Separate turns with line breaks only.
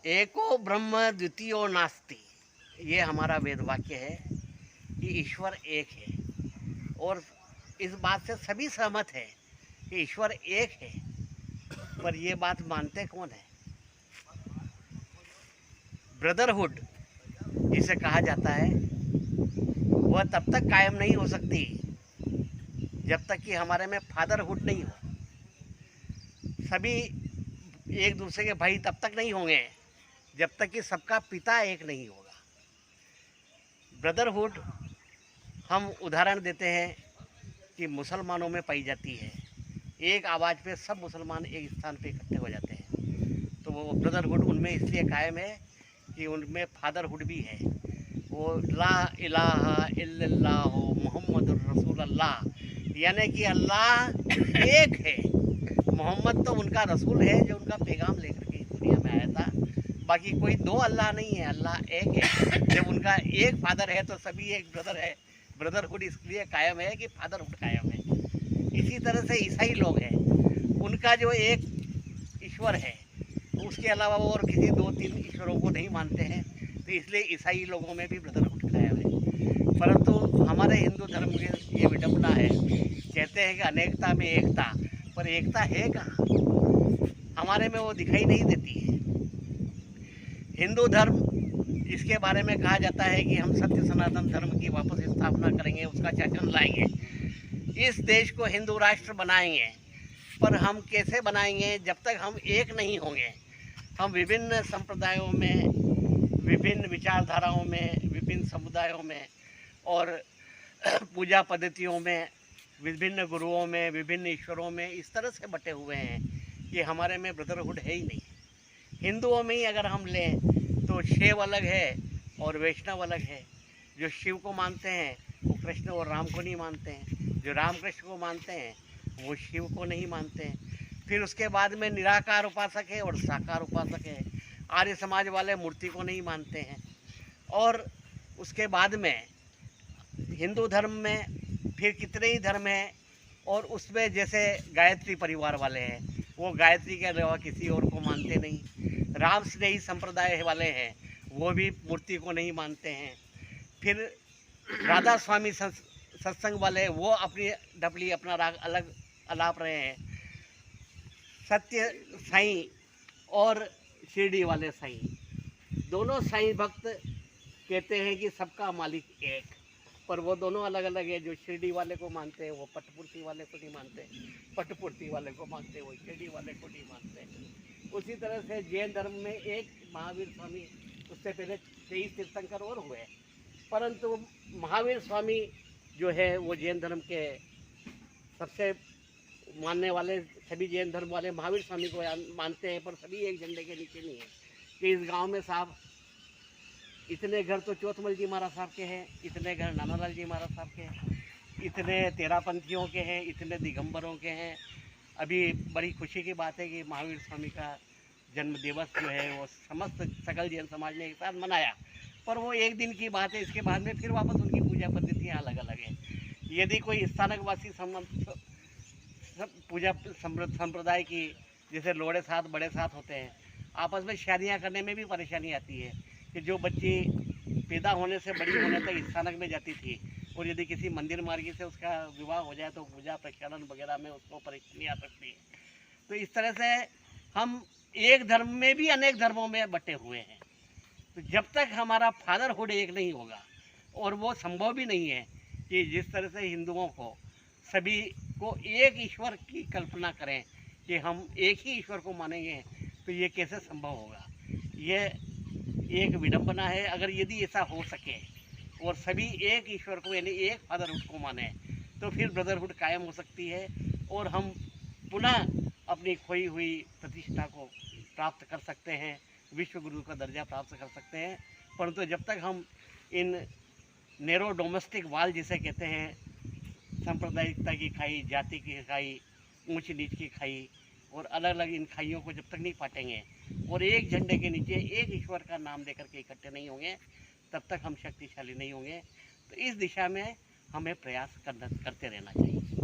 एको ब्रह्म द्वितीयो नास्ति, ये हमारा वेद वाक्य है कि ईश्वर एक है। और इस बात से सभी सहमत है कि ईश्वर एक है, पर ये बात मानते कौन है? ब्रदरहुड जिसे कहा जाता है वह तब तक कायम नहीं हो सकती जब तक कि हमारे में फादरहुड नहीं हो। सभी एक दूसरे के भाई तब तक नहीं होंगे जब तक कि सबका पिता एक नहीं होगा। ब्रदरहुड हम उदाहरण देते हैं कि मुसलमानों में पाई जाती है। एक आवाज़ पे सब मुसलमान एक स्थान पे इकट्ठे हो जाते हैं, तो वो ब्रदरहुड उनमें इसलिए कायम है कि उनमें फादरहुड भी है। वो ला इलाहा इल्लल्लाहु मुहम्मदुर रसूलुल्लाह, यानी कि अल्लाह एक है। मोहम्मद तो उनका रसूल है जो उनका पैगाम लेकर के इस दुनिया में आया था। बाकी कोई दो अल्लाह नहीं है, अल्लाह एक है। जब उनका एक फादर है तो सभी एक ब्रदर है। ब्रदरहुड इसलिए कायम है कि फादरहुड कायम है। इसी तरह से ईसाई लोग हैं, उनका जो एक ईश्वर है उसके अलावा वो और किसी दो तीन ईश्वरों को नहीं मानते हैं, तो इसलिए ईसाई लोगों में भी ब्रदरहुड कायम है। परंतु हमारे हिंदू धर्म की ये विडंबना है, कहते हैं कि अनेकता में एकता, पर एकता है कहाँ? हमारे में वो दिखाई नहीं देती है। हिंदू धर्म, इसके बारे में कहा जाता है कि हम सत्य सनातन धर्म की वापस स्थापना करेंगे, उसका शासन लाएंगे, इस देश को हिंदू राष्ट्र बनाएंगे। पर हम कैसे बनाएंगे जब तक हम एक नहीं होंगे? हम विभिन्न संप्रदायों में, विभिन्न विचारधाराओं में, विभिन्न समुदायों में और पूजा पद्धतियों में, विभिन्न गुरुओं में, विभिन्न ईश्वरों में इस तरह से बटे हुए हैं कि हमारे में ब्रदरहुड है ही नहीं। हिंदुओं में ही अगर हम लें तो शैव अलग है और वैष्णव अलग है। जो शिव को मानते हैं वो कृष्ण और राम को नहीं मानते हैं, जो राम कृष्ण को मानते हैं वो शिव को नहीं मानते हैं। फिर उसके बाद में निराकार उपासक है और साकार उपासक है। आर्य समाज वाले मूर्ति को नहीं मानते हैं। और उसके बाद में हिंदू धर्म में फिर कितने ही धर्म हैं, और उसमें जैसे गायत्री परिवार वाले हैं, वो गायत्री के अलावा किसी और को मानते नहीं। राम स्नेही संप्रदाय वाले हैं, वो भी मूर्ति को नहीं मानते हैं। फिर राधा स्वामी सत्संग वाले, वो अपनी डबली अपना राग अलग अलाप रहे हैं। सत्य साईं और शिरडी वाले साईं, दोनों साईं भक्त कहते हैं कि सबका मालिक एक, पर वो दोनों अलग अलग है। जो शिरडी वाले को मानते हैं वो पटपूर्ति वाले को नहीं मानते, पटपूर्ति वाले को मानते हैं वो शिरडी वाले को नहीं मानते। उसी तरह से जैन धर्म में एक महावीर स्वामी, उससे पहले 23 तीर्थंकर और हुए, परंतु महावीर स्वामी जो है वो जैन धर्म के सबसे मानने वाले, सभी जैन धर्म वाले महावीर स्वामी को मानते हैं, पर सभी एक झंडे के नीचे नहीं है। कि इस गांव में साहब इतने घर तो चौथमल जी महाराज साहब के हैं, इतने घर नानालाल जी महाराज साहब के हैं, इतने तेरापंथियों के हैं, इतने दिगंबरों के हैं। अभी बड़ी खुशी की बात है कि महावीर स्वामी का जन्म दिवस जो है वो समस्त सकल जैन समाज ने एक साथ मनाया, पर वो एक दिन की बात है। इसके बाद में फिर वापस उनकी पूजा पद्धतियाँ अलग अलग हैं। यदि कोई स्थानकवासी पूजा संप्रदाय की, जैसे लोड़े साथ बड़े साथ होते हैं, आपस में शादियाँ करने में भी परेशानी आती है कि जो बच्ची पैदा होने से बड़ी होने तक स्थानक में जाती थी, और यदि किसी मंदिर मार्गी से उसका विवाह हो जाए तो पूजा प्रचलन वगैरह में उसको परेशानी आ सकती है। तो इस तरह से हम एक धर्म में भी अनेक धर्मों में बटे हुए हैं। तो जब तक हमारा फादरहुड एक नहीं होगा, और वो संभव भी नहीं है कि जिस तरह से हिंदुओं को सभी को एक ईश्वर की कल्पना करें कि हम एक ही ईश्वर को मानेंगे, तो ये कैसे संभव होगा? ये एक विडंबना है। अगर यदि ऐसा हो सके और सभी एक ईश्वर को यानी एक फादरहुड को माने, तो फिर ब्रदरहुड कायम हो सकती है और हम पुनः अपनी खोई हुई प्रतिष्ठा को प्राप्त कर सकते हैं, विश्व गुरु का दर्जा प्राप्त कर सकते हैं। परंतु जब तक हम इन नैरो डोमेस्टिक वाल जिसे कहते हैं, सांप्रदायिकता की खाई, जाति की खाई, ऊंच नीच की खाई और अलग अलग इन खाइयों को जब तक नहीं पाटेंगे और एक झंडे के नीचे एक ईश्वर का नाम देकर के इकट्ठे नहीं होंगे, तब तक हम शक्तिशाली नहीं होंगे। तो इस दिशा में हमें प्रयास करते रहना चाहिए।